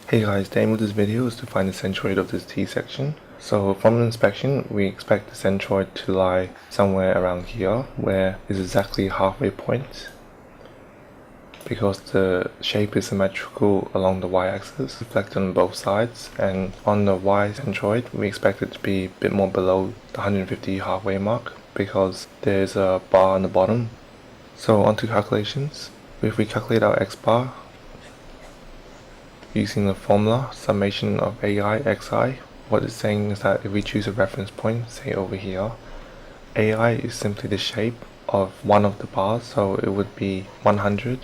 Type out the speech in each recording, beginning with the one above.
Hey guys, the aim of this video is to find the centroid of this T section. So from the inspection, we expect the centroid to lie somewhere around here, where is exactly halfway point, because the shape is symmetrical along the y-axis, reflected on both sides, and on the y centroid, we expect it to be a bit more below the 150 halfway mark, because there's a bar on the bottom. So onto calculations. If we calculate our x bar, using the formula summation of AI xi, what it's saying is that if we choose a reference point, say over here, AI is simply the shape of one of the bars, so it would be 100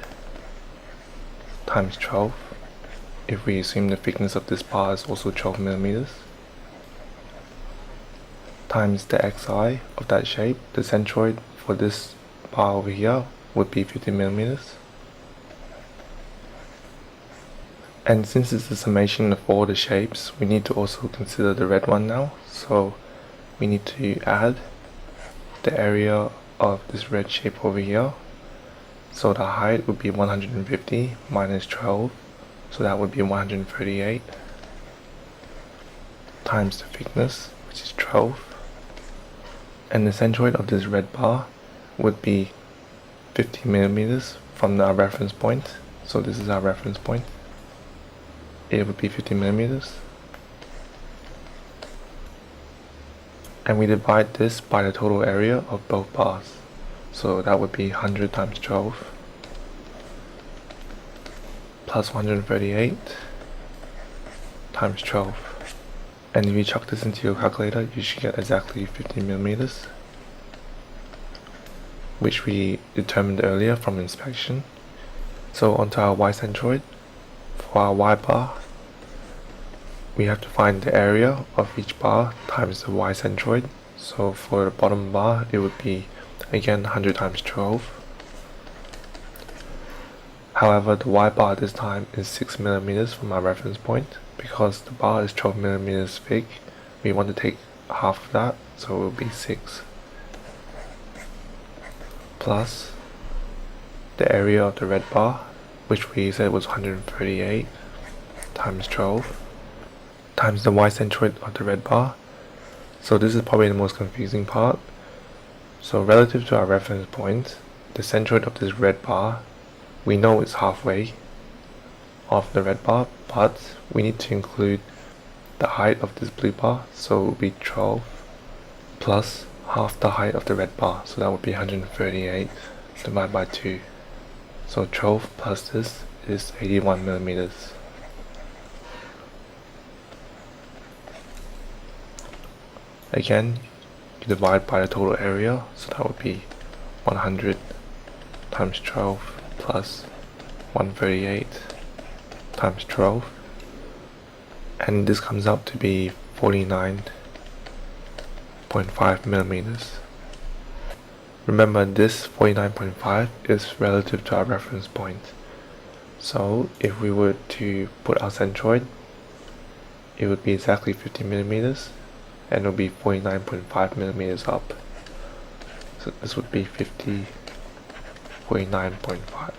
times 12 if we assume the thickness of this bar is also 12 millimeters, times the xi of that shape. The centroid for this bar over here would be 50 millimeters. And since it's a summation of all the shapes, we need to also consider the red one now. So we need to add the area of this red shape over here. So the height would be 150 minus 12, so that would be 138, times the thickness, which is 12. And the centroid of this red bar would be 50 millimeters from our reference point. So this is our reference point. It would be 50 millimeters, and we divide this by the total area of both bars, so that would be 100 times 12 plus 138 times 12, and if you chuck this into your calculator, you should get exactly 50 millimeters, which we determined earlier from inspection. So onto our y centroid. For our y bar, we have to find the area of each bar times the y centroid. So for the bottom bar, it would be again 100 times 12. However, the y bar this time is 6 millimeters from our reference point. Because the bar is 12 millimeters thick, we want to take half of that, so it will be 6 plus the area of the red bar, which we said was 138 times 12, times the y centroid of the red bar. So this is probably the most confusing part. So relative to our reference point, the centroid of this red bar, we know it's halfway of the red bar, but we need to include the height of this blue bar, so it will be 12 plus half the height of the red bar, so that would be 138 divided by 2. So 12 plus this is 81 millimeters. Again, you divide by the total area, so that would be 100 times 12 plus 138 times 12, and this comes out to be 49.5 millimeters. Remember, this 49.5 is relative to our reference point. So if we were to put our centroid, it would be exactly 50 millimeters, and it would be 49.5 millimeters up. So this would be 49.5.